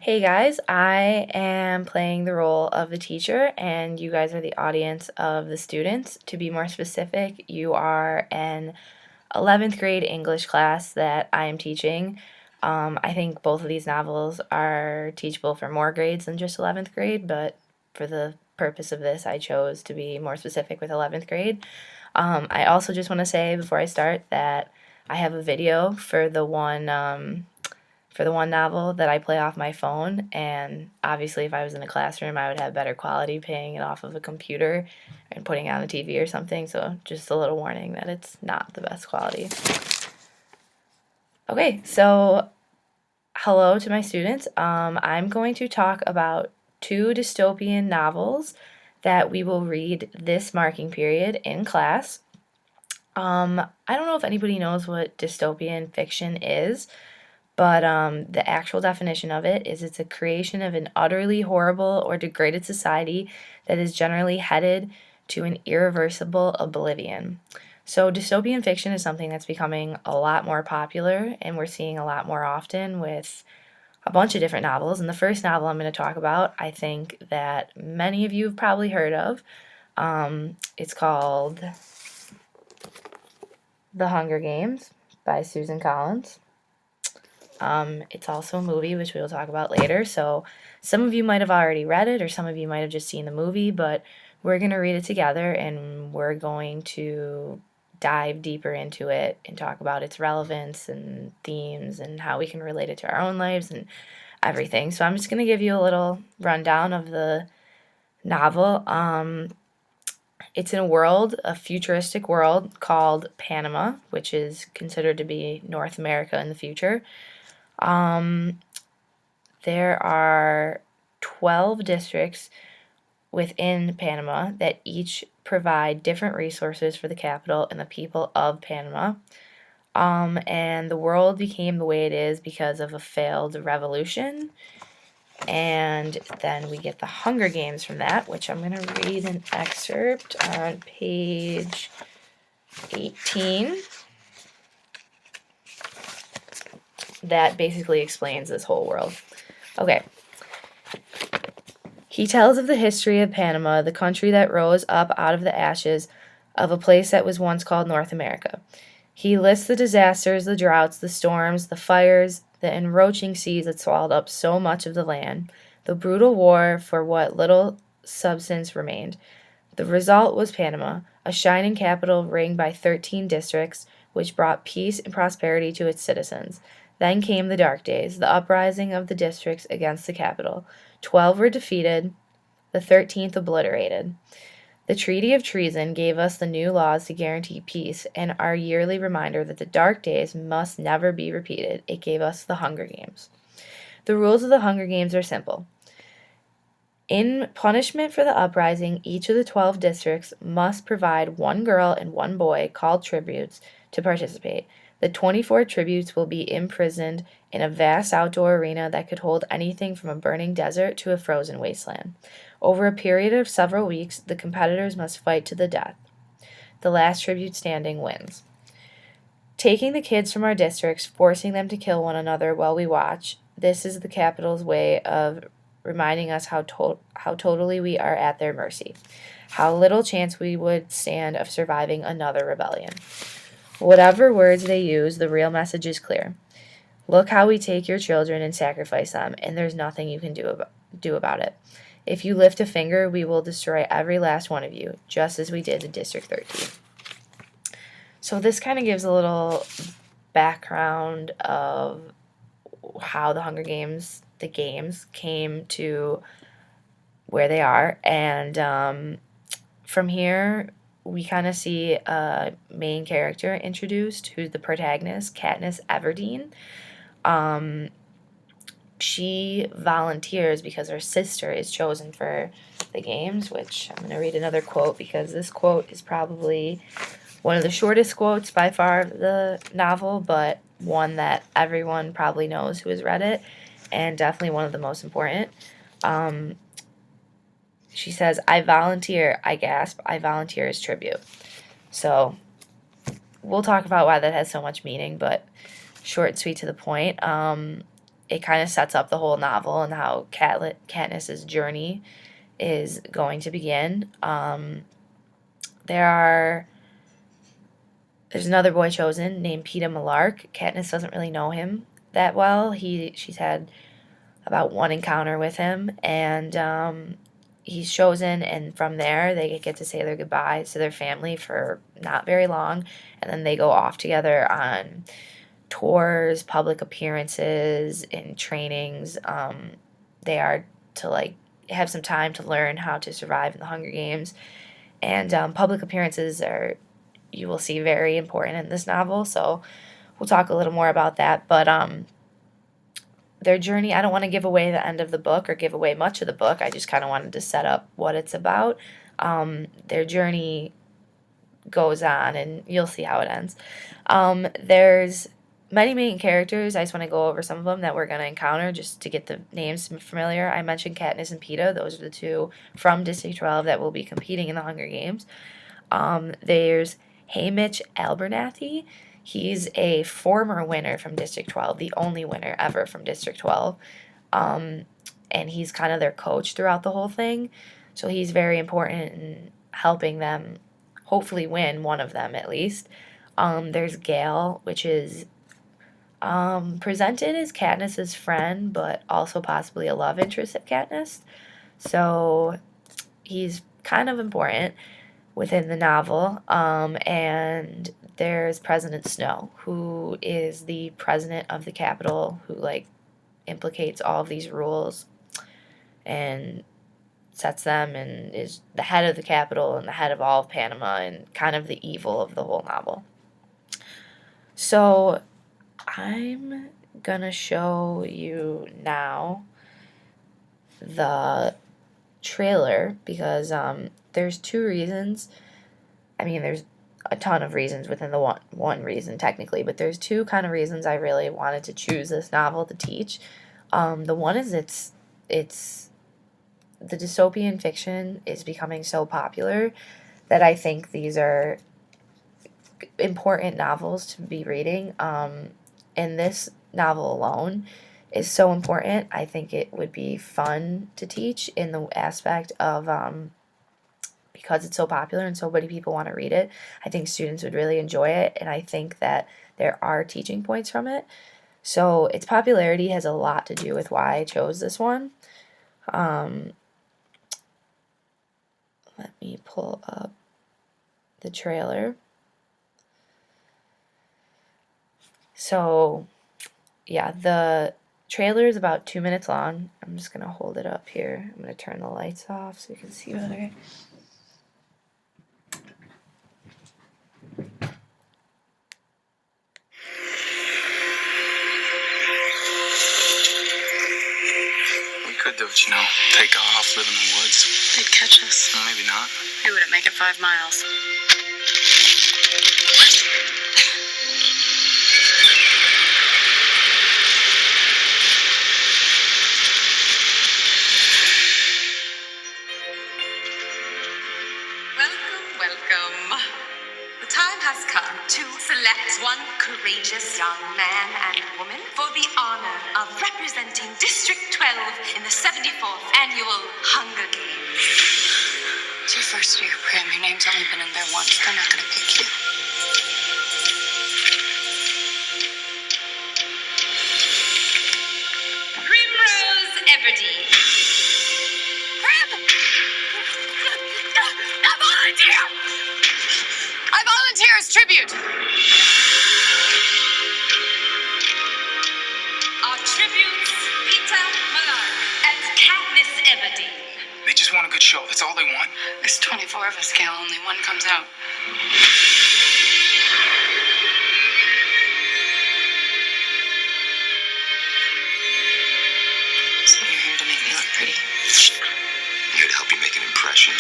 Hey guys, I am playing the role of the teacher, and you guys are the audience of the students. To be more specific, you are an 11th grade English class that I am teaching. I think both of these novels are teachable for more grades than just 11th grade, but for the purpose of this, I chose to be more specific with 11th grade. I also just want to say before I start that I have a video for the one novel that I play off my phone, and obviously if I was in a classroom I would have better quality playing it off of a computer and putting it on the TV or something, so just a little warning that it's not the best quality. Okay, so hello to my students. I'm going to talk about two dystopian novels that we will read this marking period in class. I don't know if anybody knows what dystopian fiction is, but the actual definition of it is it's a creation of an utterly horrible or degraded society that is generally headed to an irreversible oblivion. So, dystopian fiction is something that's becoming a lot more popular, and we're seeing a lot more often with a bunch of different novels. And the first novel I'm going to talk about, I think that many of you have probably heard of. It's called The Hunger Games by Susan Collins. It's also a movie, which we will talk about later. So some of you might have already read it, or some of you might have just seen the movie, but we're going to read it together and we're going to dive deeper into it and talk about its relevance and themes and how we can relate it to our own lives and everything. So I'm just going to give you a little rundown of the novel. It's in a futuristic world called Panama, which is considered to be North America in the future. There are 12 districts within Panama that each provide different resources for the capital and the people of Panama. And the world became the way it is because of a failed revolution. And then we get the Hunger Games from that, which I'm going to read an excerpt on page 18 that basically explains this whole world. Okay. He tells of the history of Panama, the country that rose up out of the ashes of a place that was once called North America. He lists the disasters, the droughts, the storms, the fires, the enroaching seas that swallowed up so much of the land, the brutal war for what little substance remained. The result was Panama, a shining capital ringed by 13 districts, which brought peace and prosperity to its citizens. Then came the dark days, the uprising of the districts against the capital. 12 were defeated, the 13th obliterated. The Treaty of Treason gave us the new laws to guarantee peace and our yearly reminder that the dark days must never be repeated. It gave us the Hunger Games. The rules of the Hunger Games are simple. In punishment for the uprising, each of the 12 districts must provide one girl and one boy, called tributes, to participate. The 24 tributes will be imprisoned in a vast outdoor arena that could hold anything from a burning desert to a frozen wasteland. Over a period of several weeks, the competitors must fight to the death. The last tribute standing wins. Taking the kids from our districts, forcing them to kill one another while we watch, this is the capital's way of reminding us how totally we are at their mercy, how little chance we would stand of surviving another rebellion. Whatever words they use, the real message is clear. Look how we take your children and sacrifice them, and there's nothing you can do about it. If you lift a finger, we will destroy every last one of you, just as we did in District 13. So this kind of gives a little background of how the Hunger Games, the games, came to where they are. And from here, we kind of see a main character introduced, who's the protagonist, Katniss Everdeen. She volunteers because her sister is chosen for the games, which I'm going to read another quote because this quote is probably one of the shortest quotes by far of the novel, but one that everyone probably knows who has read it, and definitely one of the most important. She says, "I volunteer," I gasp, "I volunteer as tribute." So we'll talk about why that has so much meaning, but short and sweet to the point. it kind of sets up the whole novel and how Katniss's journey is going to begin. There's another boy chosen named Peeta Mellark. Katniss doesn't really know him that well. She's had about one encounter with him, and he's chosen, and from there they get to say their goodbyes to their family for not very long, and then they go off together on tours, public appearances, and trainings. They are to like have some time to learn how to survive in the Hunger Games, and public appearances are, you will see, very important in this novel. So we'll talk a little more about that. But their journey, I don't want to give away the end of the book or give away much of the book. I just kind of wanted to set up what it's about. Their journey goes on, and you'll see how it ends. There's many main characters. I just want to go over some of them that we're going to encounter just to get the names familiar. I mentioned Katniss and Peeta. Those are the two from District 12 that will be competing in the Hunger Games. There's Haymitch Abernathy. He's a former winner from District 12, the only winner ever from District 12. And he's kind of their coach throughout the whole thing. So he's very important in helping them hopefully win, one of them at least. There's Gale, which is presented as Katniss's friend, but also possibly a love interest of Katniss. So he's kind of important within the novel. And there's President Snow, who is the president of the Capitol, who like implicates all of these rules and sets them, and is the head of the Capitol and the head of all of Panama and kind of the evil of the whole novel. So I'm gonna show you now the trailer because there's two reasons. I mean, there's a ton of reasons within the one reason technically, but there's two kind of reasons I really wanted to choose this novel to teach. The one is it's the dystopian fiction is becoming so popular that I think these are important novels to be reading. And this novel alone is so important. I think it would be fun to teach in the aspect of because it's so popular and so many people want to read it. I think students would really enjoy it, and I think that there are teaching points from it. So its popularity has a lot to do with why I chose this one. Let me pull up the trailer. So, yeah, the trailer is about 2 minutes long. I'm just going to hold it up here. I'm going to turn the lights off so you can see better. We could do it, you know. Take off, live in the woods. They'd catch us. Well, maybe not. We wouldn't make it 5 miles. Welcome. The time has come to select one courageous young man and woman for the honor of representing District 12 in the 74th Annual Hunger Games. It's your first year, Prim. Your name's only been in there once. They're not gonna pick you. Primrose Everdeen. Prim! I volunteer! I volunteer as tribute! Our tributes, Peeta Mellark and Katniss Everdeen. They just want a good show. That's all they want. There's 24 of us, Gal. Only one comes out. So you're here to make me look pretty? I'm here to help you make an impression.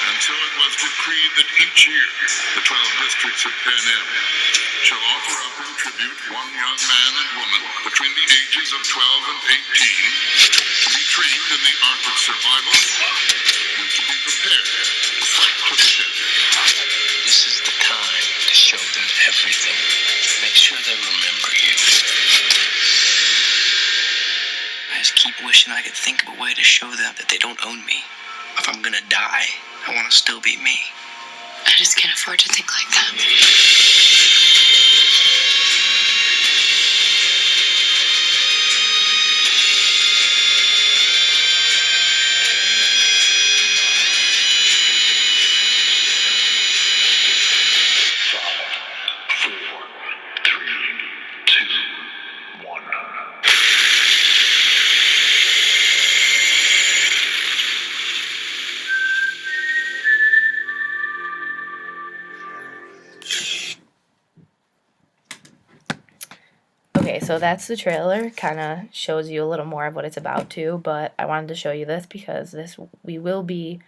And so it was decreed that each year the 12 districts of Pan Am shall offer up in tribute one young man and woman between the ages of 12 and 18 to be trained in the art of survival and to be prepared to fight for the dead. This is the time to show them everything. Make sure they remember you. just keep wishing I could think of a way to show them that they don't own me. If I'm gonna die, I want to still be me. I just can't afford to think like that. Okay, so that's the trailer. Kind of shows you a little more of what it's about too, but I wanted to show you this because we will be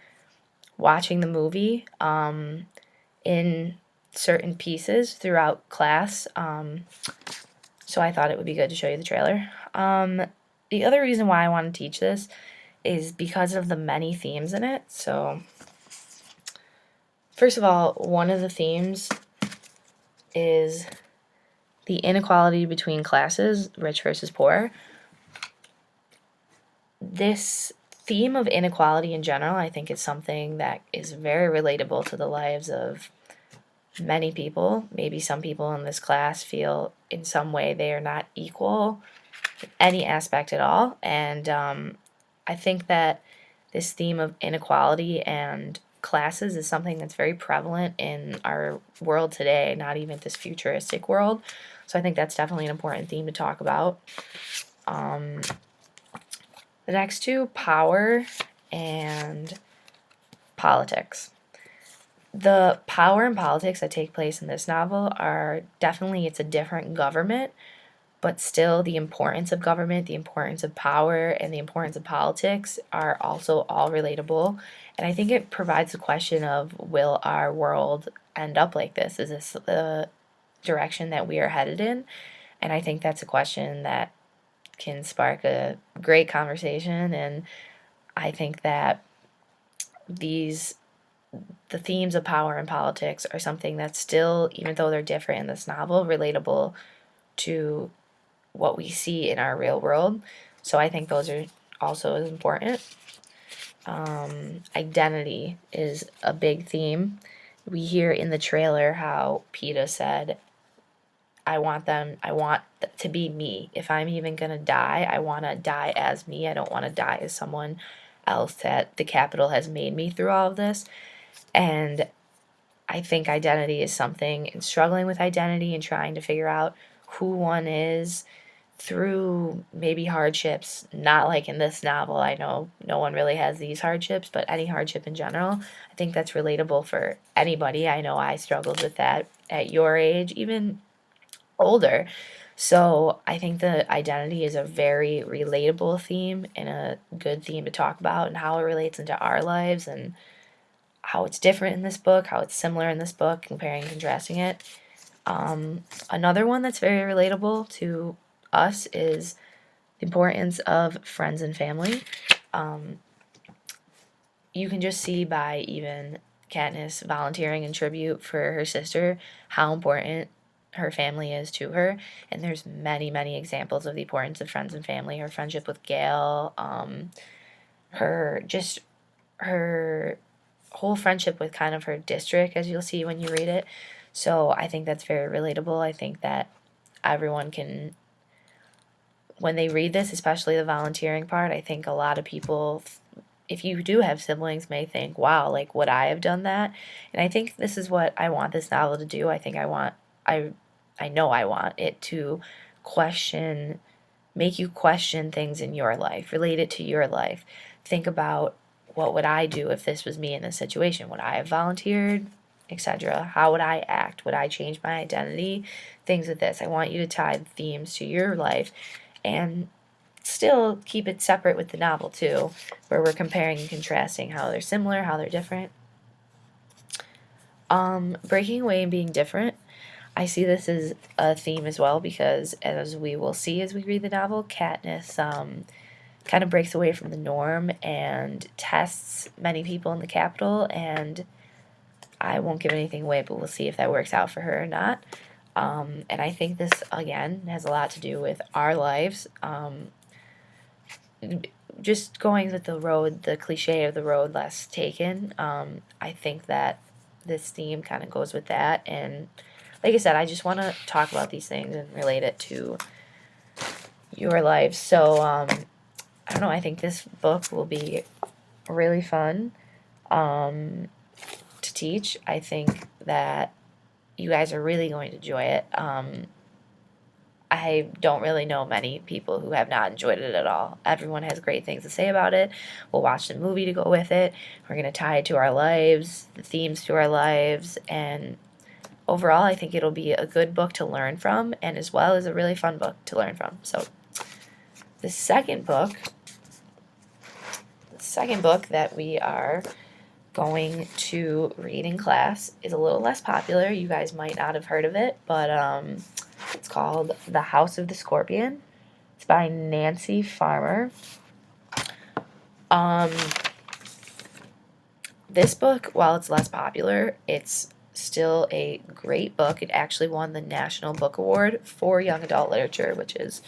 watching the movie in certain pieces throughout class. So I thought it would be good to show you the trailer. The other reason why I want to teach this is because of the many themes in it. So first of all, one of the themes is the inequality between classes, rich versus poor. This theme of inequality in general, I think, is something that is very relatable to the lives of many people. Maybe some people in this class feel in some way they are not equal in any aspect at all. And I think that this theme of inequality and classes is something that's very prevalent in our world today, not even this futuristic world. So I think that's definitely an important theme to talk about. The next two, power and politics. The power and politics that take place in this novel are definitely, it's a different government, but still the importance of government, the importance of power, and the importance of politics are also all relatable. And I think it provides the question of, will our world end up like this? Is this the direction that we are headed in? And I think that's a question that can spark a great conversation. And I think that the themes of power and politics are something that's still, even though they're different in this novel, relatable to what we see in our real world. So I think those are also as important. Identity is a big theme. We hear in the trailer how Peeta said, I want to be me. If I'm even going to die, I want to die as me. I don't want to die as someone else that the Capitol has made me through all of this. And I think identity is something, and struggling with identity and trying to figure out who one is through maybe hardships, not like in this novel. I know no one really has these hardships, but any hardship in general, I think that's relatable for anybody. I know I struggled with that at your age, even older. So I think the identity is a very relatable theme and a good theme to talk about, and how it relates into our lives and how it's different in this book, how it's similar in this book, comparing and contrasting it. Another one that's very relatable to us is the importance of friends and family. You can just see by even Katniss volunteering in tribute for her sister how important her family is to her, and there's many, many examples of the importance of friends and family. Her friendship with Gale, her whole friendship with kind of her district, as you'll see when you read it. So I think that's very relatable. I think that everyone can, when they read this, especially the volunteering part, I think a lot of people, if you do have siblings, may think, wow, like, would I have done that? And I think this is what I want this novel to do. I know I want it to make you question things in your life, relate it to your life. Think about, what would I do if this was me in this situation? Would I have volunteered, etc.? How would I act? Would I change my identity? Things with this. I want you to tie the themes to your life and still keep it separate with the novel too, where we're comparing and contrasting how they're similar, how they're different. Breaking away and being different. I see this as a theme as well because, as we will see as we read the novel, Katniss kind of breaks away from the norm and tests many people in the Capitol, and I won't give anything away, but we'll see if that works out for her or not. And I think this, again, has a lot to do with our lives. just going with the road, the cliche of the road less taken. I think that this theme kind of goes with that. And like I said, I just want to talk about these things and relate it to your life. So, I don't know. I think this book will be really fun to teach. I think that you guys are really going to enjoy it. I don't really know many people who have not enjoyed it at all. Everyone has great things to say about it. We'll watch the movie to go with it. We're going to tie it to our lives, the themes to our lives, and overall, I think it'll be a good book to learn from, and as well as a really fun book to learn from. So, the second book that we are going to read in class is a little less popular. You guys might not have heard of it, but it's called The House of the Scorpion. It's by Nancy Farmer. This book, while it's less popular, it's still a great book. It actually won the National Book Award for Young Adult Literature, which is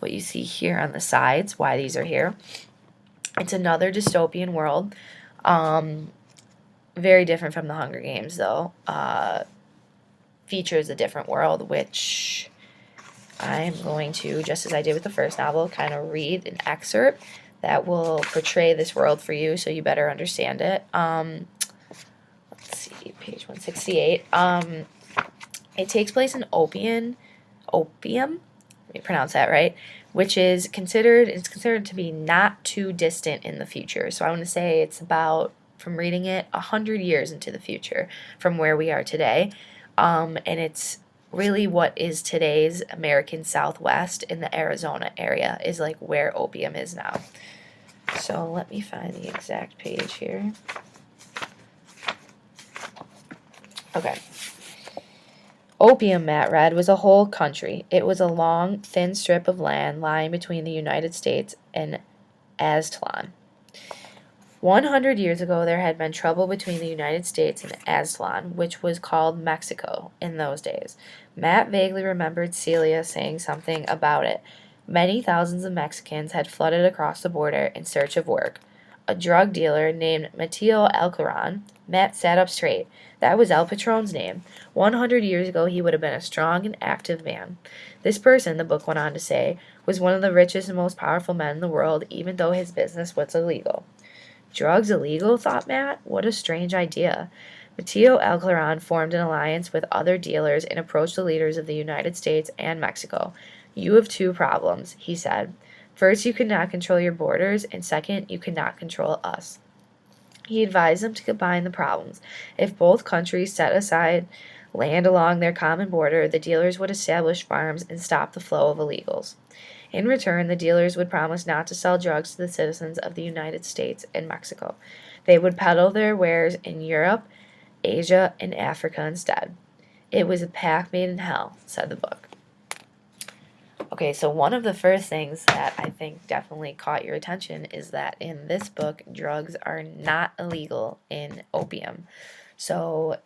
what you see here on the sides, why these are here. It's another dystopian world. Very different from the Hunger Games, though. Features a different world, which I'm going to, just as I did with the first novel, kind of read an excerpt that will portray this world for you so you better understand it. Let's see, page 168. It takes place in opium, let me pronounce that right, which is considered to be not too distant in the future. So I want to say it's about, from reading it, 100 years into the future from where we are today. And it's really what is today's American Southwest in the Arizona area is like where opium is now. So let me find the exact page here. Okay. Opium, Matt read, was a whole country. It was a long, thin strip of land lying between the United States and Aztlan. 100 years ago, there had been trouble between the United States and Aztlan, which was called Mexico in those days. Matt vaguely remembered Celia saying something about it. Many thousands of Mexicans had flooded across the border in search of work. A drug dealer named Mateo Alcaran. Matt sat up straight. That was El Patron's name. 100 years ago, he would have been a strong and active man. This person, the book went on to say, was one of the richest and most powerful men in the world, even though his business was illegal. Drugs illegal, thought Matt? What a strange idea. Mateo Alcaran formed an alliance with other dealers and approached the leaders of the United States and Mexico. You have two problems, he said. First, you cannot control your borders, and second, you cannot control us. He advised them to combine the problems. If both countries set aside land along their common border, the dealers would establish farms and stop the flow of illegals. In return, the dealers would promise not to sell drugs to the citizens of the United States and Mexico. They would peddle their wares in Europe, Asia, and Africa instead. It was a pact made in hell, said the book. Okay, so one of the first things that I think definitely caught your attention is that in this book, drugs are not illegal in opium. So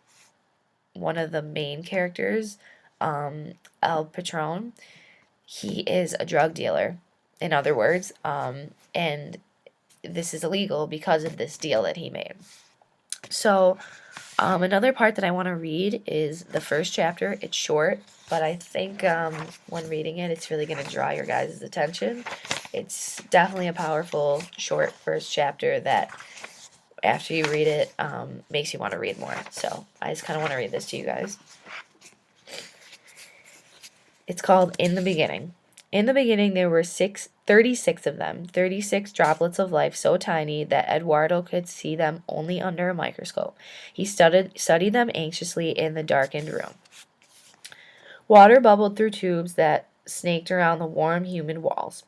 one of the main characters, El Patron, he is a drug dealer, in other words, and this is illegal because of this deal that he made. So another part that I want to read is the first chapter. It's short, but I think when reading it, it's really going to draw your guys' attention. It's definitely a powerful, short first chapter that after you read it makes you want to read more. So I just kind of want to read this to you guys. It's called In the Beginning. In the beginning, there were 36 of them, 36 droplets of life so tiny that Eduardo could see them only under a microscope. He studied them anxiously in the darkened room. Water bubbled through tubes that snaked around the warm, humid walls.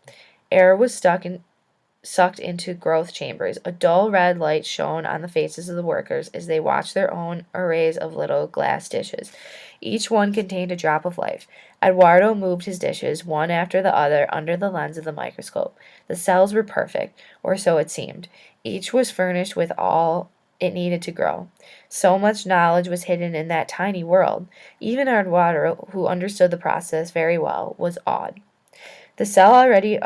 Air was sucked into growth chambers. A dull red light shone on the faces of the workers as they watched their own arrays of little glass dishes. Each one contained a drop of life. Eduardo moved his dishes, one after the other, under the lens of the microscope. The cells were perfect, or so it seemed. Each was furnished with all it needed to grow. So much knowledge was hidden in that tiny world. Even Eduardo, who understood the process very well, was awed. The cell already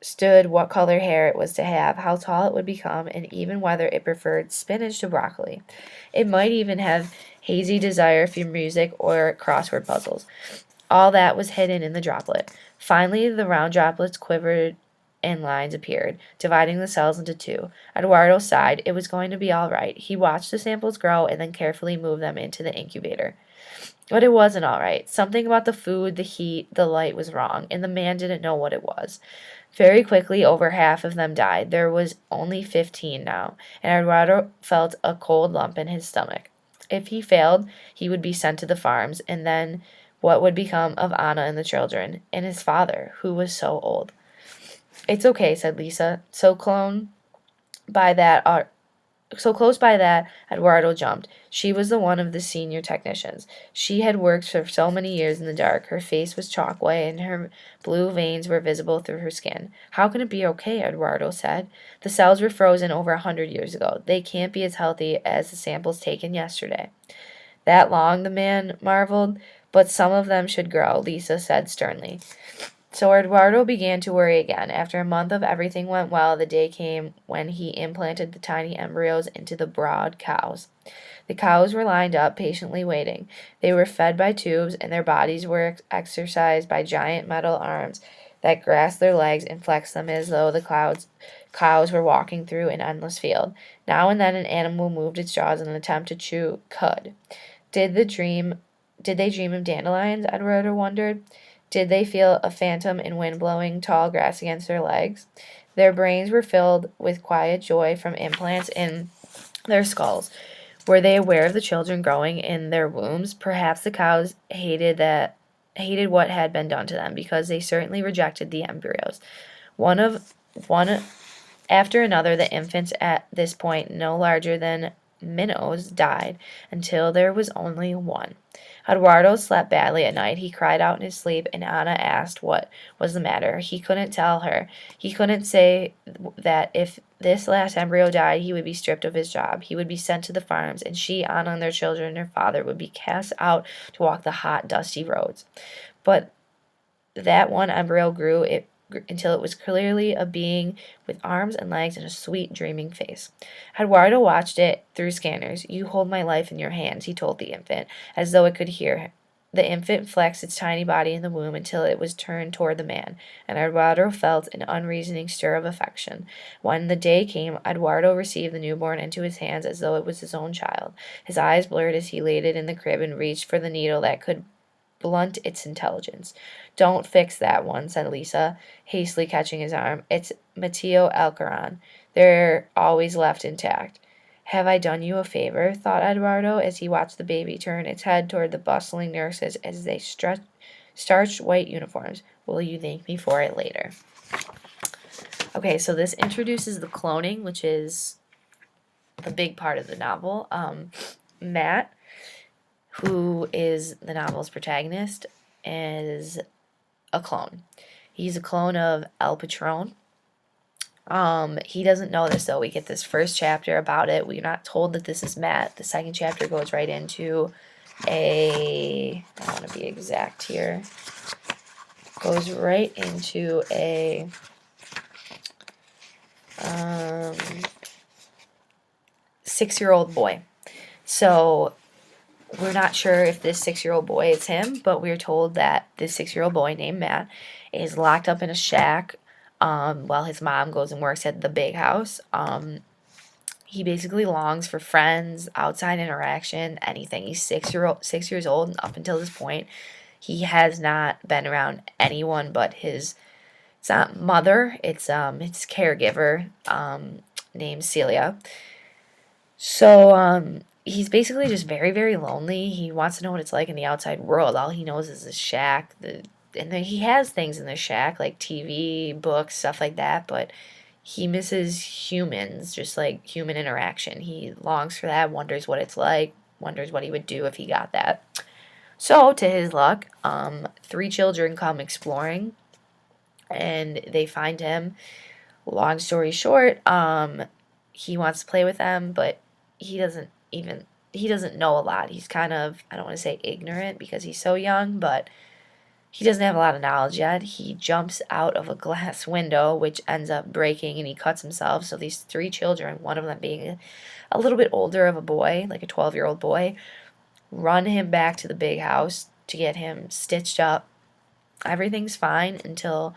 stood what color hair it was to have, how tall it would become, and even whether it preferred spinach to broccoli. It might even have hazy desire for music or crossword puzzles. All that was hidden in the droplet. Finally, the round droplets quivered and lines appeared, dividing the cells into two. Eduardo sighed. It was going to be all right. He watched the samples grow and then carefully moved them into the incubator. But it wasn't all right. Something about the food, the heat, the light was wrong, and the man didn't know what it was. Very quickly, over half of them died. There was only 15 now, and Eduardo felt a cold lump in his stomach. If he failed, he would be sent to the farms, and then what would become of Anna and the children, and his father, who was so old? It's okay, said Lisa. So close by that, Eduardo jumped. She was the one of the senior technicians. She had worked for so many years in the dark. Her face was chalk white, and her blue veins were visible through her skin. How can it be okay? Eduardo said. The cells were frozen over 100 years ago. They can't be as healthy as the samples taken yesterday. That long? The man marveled. But some of them should grow, Lisa said sternly. So Eduardo began to worry again. After a month of everything went well, the day came when he implanted the tiny embryos into the broad cows. The cows were lined up, patiently waiting. They were fed by tubes, and their bodies were exercised by giant metal arms that grasped their legs and flexed them as though the cows were walking through an endless field. Now and then an animal moved its jaws in an attempt to chew cud. Did they dream of dandelions? Eduardo wondered. Did they feel a phantom in wind blowing tall grass against their legs? Their brains were filled with quiet joy from implants in their skulls. Were they aware of the children growing in their wombs? Perhaps the cows hated what had been done to them, because they certainly rejected the embryos. One after another, the infants at this point, no larger than minnows, died, until there was only one. Eduardo slept badly at night. He cried out in his sleep, and Anna asked what was the matter. He couldn't tell her. He couldn't say that if this last embryo died, he would be stripped of his job. He would be sent to the farms, and she, Anna, and their children and her father would be cast out to walk the hot, dusty roads. But that one embryo grew until it was clearly a being with arms and legs and a sweet, dreaming face. Eduardo watched it through scanners. You hold my life in your hands, he told the infant, as though it could hear him. The infant flexed its tiny body in the womb until it was turned toward the man, and Eduardo felt an unreasoning stir of affection. When the day came, Eduardo received the newborn into his hands as though it was his own child. His eyes blurred as he laid it in the crib and reached for the needle that could blunt its intelligence. Don't fix that one, said Lisa, hastily catching his arm. It's Mateo Alcaran. They're always left intact. Have I done you a favor? Thought Eduardo as he watched the baby turn its head toward the bustling nurses as they starched white uniforms. Will you thank me for it later? Okay, so this introduces the cloning, which is a big part of the novel. Matt, who is the novel's protagonist, is a clone. He's a clone of El Patron. He doesn't know this, though. We get this first chapter about it. We're not told that this is Matt. The second chapter goes right into I want to be exact here. Goes right into a 6-year-old boy. So we're not sure if this 6-year-old boy is him, but we're told that this 6-year-old boy named Matt is locked up in a shack while his mom goes and works at the big house. He basically longs for friends, outside interaction, anything. He's 6 years old, and up until this point, he has not been around anyone but his. It's not mother. It's his caregiver named Celia. So he's basically just very, very lonely. He wants to know what it's like in the outside world. All he knows is his shack. He has things in the shack, like TV, books, stuff like that, but he misses humans, just like human interaction. He longs for that, wonders what it's like, wonders what he would do if he got that. So, to his luck, 3 children come exploring, and they find him. Long story short, he wants to play with them, but he doesn't know a lot. He's kind of, I don't want to say ignorant because he's so young, but he doesn't have a lot of knowledge yet. He jumps out of a glass window, which ends up breaking, and he cuts himself. So these 3 children, one of them being a little bit older of a boy, like a 12-year-old boy, run him back to the big house to get him stitched up. Everything's fine until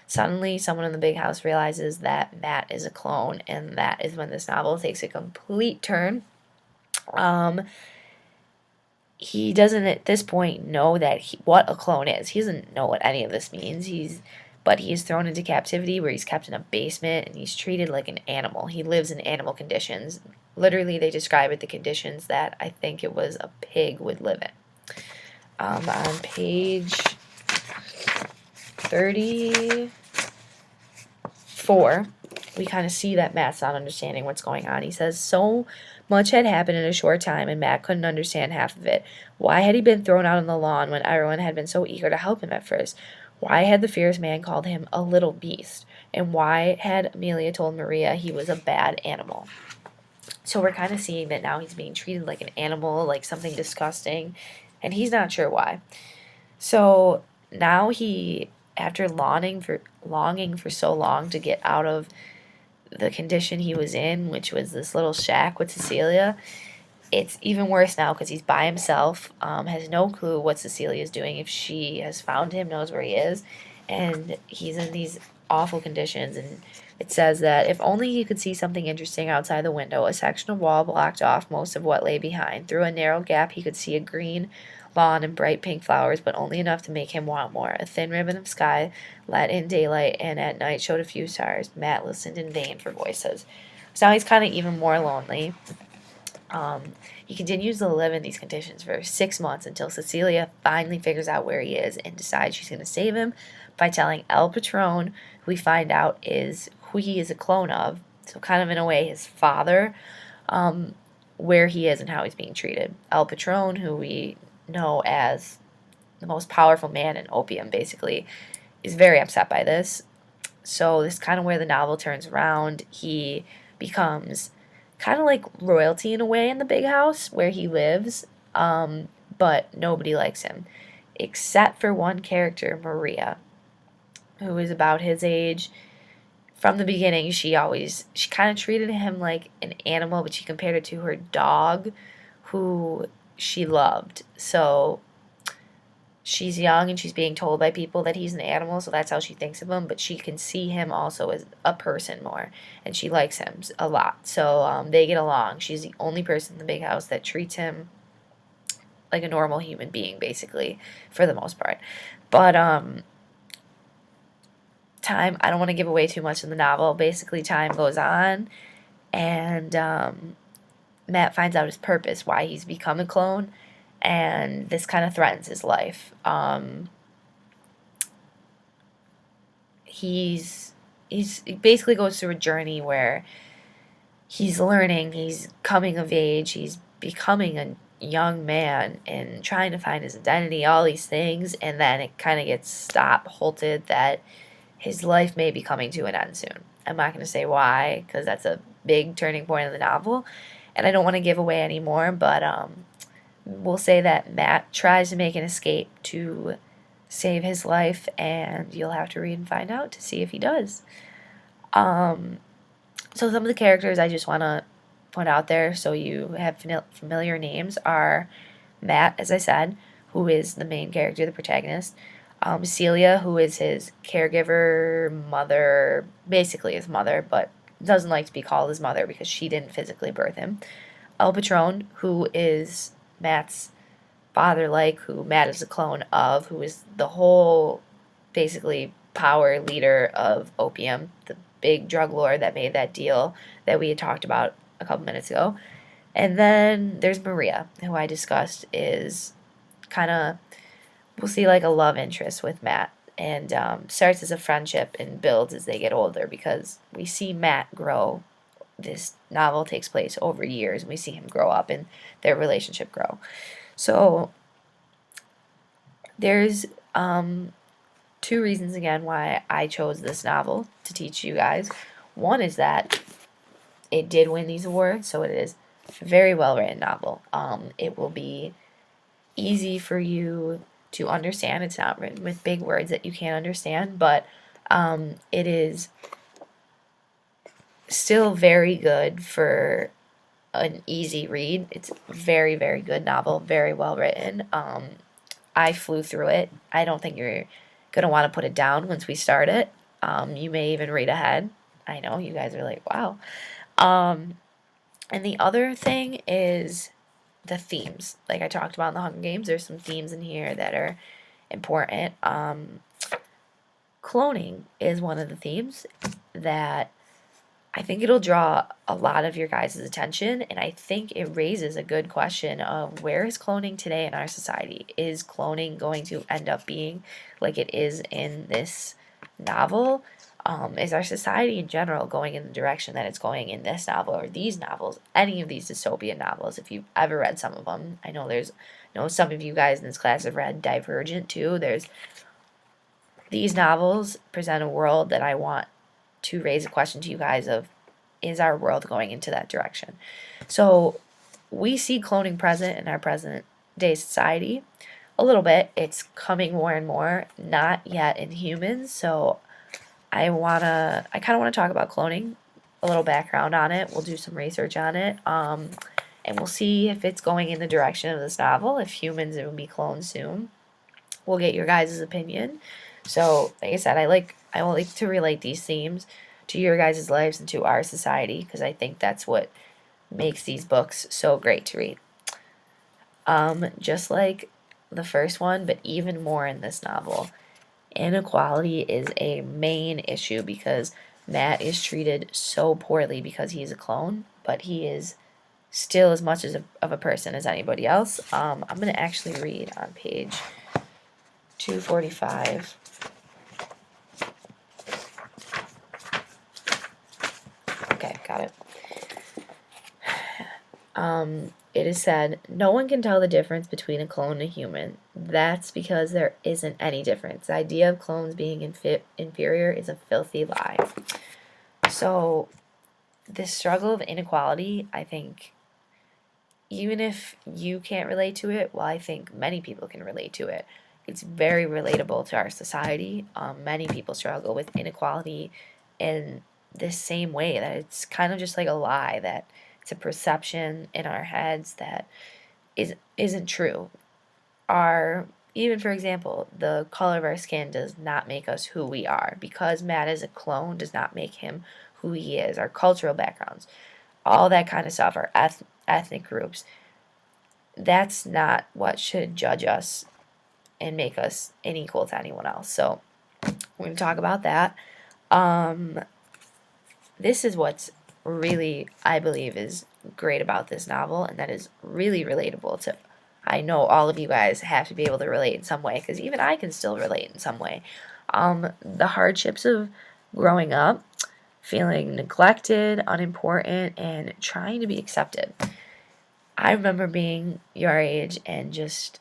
suddenly someone in the big house realizes that Matt is a clone, and that is when this novel takes a complete turn. He doesn't at this point know what a clone is. He doesn't know what any of this means. But he is thrown into captivity where he's kept in a basement and he's treated like an animal. He lives in animal conditions. Literally, they describe it the conditions that I think it was a pig would live in. On page 34, we kind of see that Matt's not understanding what's going on. He says, so much had happened in a short time, and Matt couldn't understand half of it. Why had he been thrown out on the lawn when everyone had been so eager to help him at first? Why had the fierce man called him a little beast? And why had Amelia told Maria he was a bad animal? So we're kind of seeing that now he's being treated like an animal, like something disgusting, and he's not sure why. So now he, after longing for so long to get out of the condition he was in, which was this little shack with Cecilia, it's even worse now because he's by himself, has no clue what Cecilia's doing, if she has found him, knows where he is, and he's in these awful conditions. And it says that if only he could see something interesting outside the window. A section of wall blocked off most of what lay behind. Through a narrow gap he could see a green lawn and bright pink flowers, but only enough to make him want more. A thin ribbon of sky let in daylight, and at night showed a few stars. Matt listened in vain for voices. So now he's kind of even more lonely. He continues to live in these conditions for 6 months until Cecilia finally figures out where he is and decides she's going to save him by telling El Patron, who we find out is who he is a clone of, so kind of in a way his father, where he is and how he's being treated. El Patron, who we know as the most powerful man in opium, basically, is very upset by this. So this is kind of where the novel turns around. He becomes kind of like royalty in a way in the big house where he lives, but nobody likes him except for one character, Maria, who is about his age. From the beginning, she kind of treated him like an animal, but she compared it to her dog, who she loved. So she's young and she's being told by people that he's an animal, so that's how she thinks of him, but she can see him also as a person more, and she likes him a lot. So they get along. She's the only person in the big house that treats him like a normal human being, basically, for the most part. But time, I don't want to give away too much in the novel. Basically, time goes on, and Matt finds out his purpose, why he's become a clone, and this kind of threatens his life. He basically goes through a journey where he's learning, he's coming of age, he's becoming a young man and trying to find his identity, all these things, and then it kind of gets halted that his life may be coming to an end soon. I'm not going to say why, because that's a big turning point in the novel, and I don't want to give away any more, but we'll say that Matt tries to make an escape to save his life, and you'll have to read and find out to see if he does. So some of the characters I just want to put out there so you have familiar names are Matt, as I said, who is the main character, the protagonist. Celia, who is his caregiver, mother, basically his mother, but doesn't like to be called his mother because she didn't physically birth him. El Patron, who is Matt's father, who Matt is a clone of, who is the whole, basically, power leader of opium, the big drug lord that made that deal that we had talked about a couple minutes ago. And then there's Maria, who I discussed is kind of, we'll see, like a love interest with Matt, and starts as a friendship and builds as they get older, because we see Matt grow. This novel takes place over years, and we see him grow up and their relationship grow. So there's 2 reasons, again, why I chose this novel to teach you guys. One is that it did win these awards, so it is a very well-written novel. It will be easy for you to understand. It's not written with big words that you can't understand, but it is still very good for an easy read. It's a very, very good novel, very well written. I flew through it. I don't think you're going to want to put it down once we start it. You may even read ahead. I know you guys are like, wow. And the other thing is the themes. Like I talked about in the Hunger Games, there's some themes in here that are important. Cloning is one of the themes that I think it'll draw a lot of your guys' attention, and I think it raises a good question of where is cloning today in our society? Is cloning going to end up being like it is in this novel? Is our society in general going in the direction that it's going in this novel or these novels, any of these dystopian novels, if you've ever read some of them? I know some of you guys in this class have read Divergent too. These novels present a world that I want to raise a question to you guys of, is our world going into that direction? So we see cloning present in our present day society a little bit. It's coming more and more, not yet in humans. So I kind of want to talk about cloning, a little background on it. We'll do some research on it. And we'll see if it's going in the direction of this novel, if humans will be cloned soon. We'll get your guys' opinion. So, like I said, I will like to relate these themes to your guys' lives and to our society, because I think that's what makes these books so great to read. Just like the first one, but even more in this novel, inequality is a main issue because Matt is treated so poorly because he's a clone, but he is still as much of a person as anybody else. I'm going to actually read on page 245. Okay, got it. It is said, no one can tell the difference between a clone and a human. That's because there isn't any difference. The idea of clones being inferior is a filthy lie. So, this struggle of inequality, I think, even if you can't relate to it, well, I think many people can relate to it. It's very relatable to our society. Many people struggle with inequality in this same way, that it's kind of just like a lie, that it's a perception in our heads that isn't true. Even for example, the color of our skin does not make us who we are. Because Matt is a clone does not make him who he is. Our cultural backgrounds, all that kind of stuff, our ethnic groups, that's not what should judge us and make us unequal to anyone else. So we're going to talk about that. This is what's really, I believe, is great about this novel, and that is really relatable to, I know all of you guys have to be able to relate in some way, because even I can still relate in some way. The hardships of growing up, feeling neglected, unimportant, and trying to be accepted. I remember being your age and just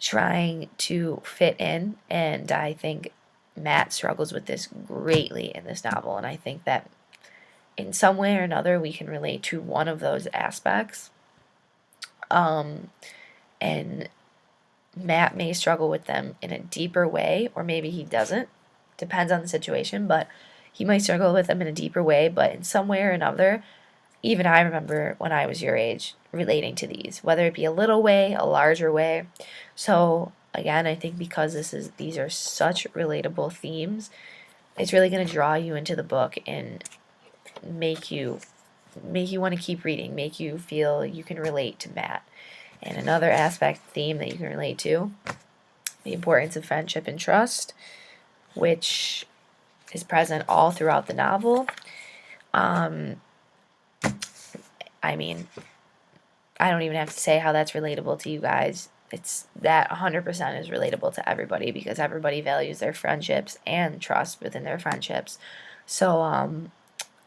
trying to fit in, and I think Matt struggles with this greatly in this novel, and I think that in some way or another we can relate to one of those aspects. And Matt may struggle with them in a deeper way, or maybe he doesn't. Depends on the situation, but he might struggle with them in a deeper way, but in some way or another, even I remember when I was your age relating to these, whether it be a little way, a larger way. So again, I think because these are such relatable themes, it's really going to draw you into the book and make you want to keep reading, make you feel you can relate to Matt. And another theme that you can relate to, the importance of friendship and trust, which is present all throughout the novel. I mean, I don't even have to say how that's relatable to you guys. It's that 100% is relatable to everybody, because everybody values their friendships and trust within their friendships. So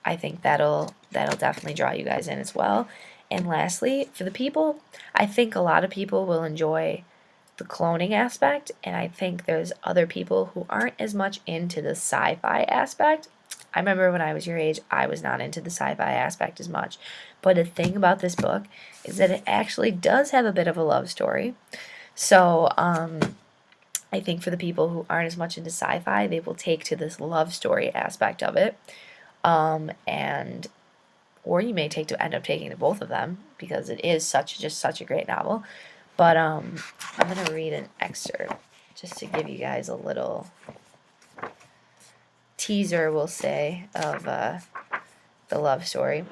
I think that'll definitely draw you guys in as well. And lastly, for the people, I think a lot of people will enjoy the cloning aspect, and I think there's other people who aren't as much into the sci-fi aspect. I remember when I was your age, I was not into the sci-fi aspect as much. But the thing about this book is that it actually does have a bit of a love story. So, I think for the people who aren't as much into sci-fi, they will take to this love story aspect of it. And or you may end up taking to both of them because it is just such a great novel. But I'm gonna read an excerpt just to give you guys a little teaser, we'll say, of the love story.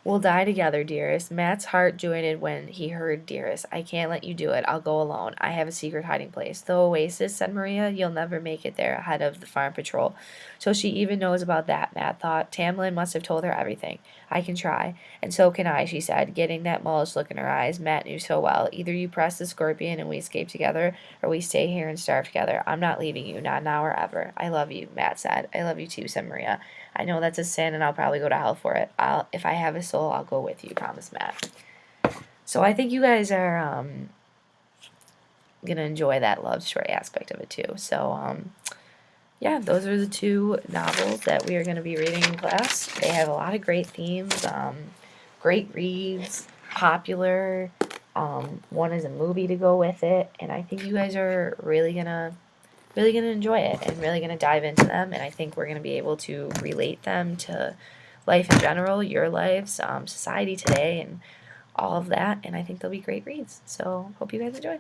We'll die together, dearest. Matt's heart joined when he heard dearest. I can't let you do it. I'll go alone. I have a secret hiding place. The oasis, said Maria. You'll never make it there ahead of the farm patrol. So she even knows about that, Matt thought. Tamlin must have told her everything. I can try. And so can I, she said, getting that mullish look in her eyes. Matt knew so well. Either you press the scorpion and we escape together, or we stay here and starve together. I'm not leaving you, not now or ever. I love you, Matt said. I love you too, said Maria. I know that's a sin, and I'll probably go to hell for it. If I have a soul, I'll go with you, promised Matt. So I think you guys are gonna enjoy that love story aspect of it too. So yeah, those are the two novels that we are gonna be reading in class. They have a lot of great themes, great reads, popular. One is a movie to go with it, and I think you guys are really gonna enjoy it and really going to dive into them, and I think we're going to be able to relate them to life in general, your lives, society today, and all of that, and I think they'll be great reads. So hope you guys enjoy.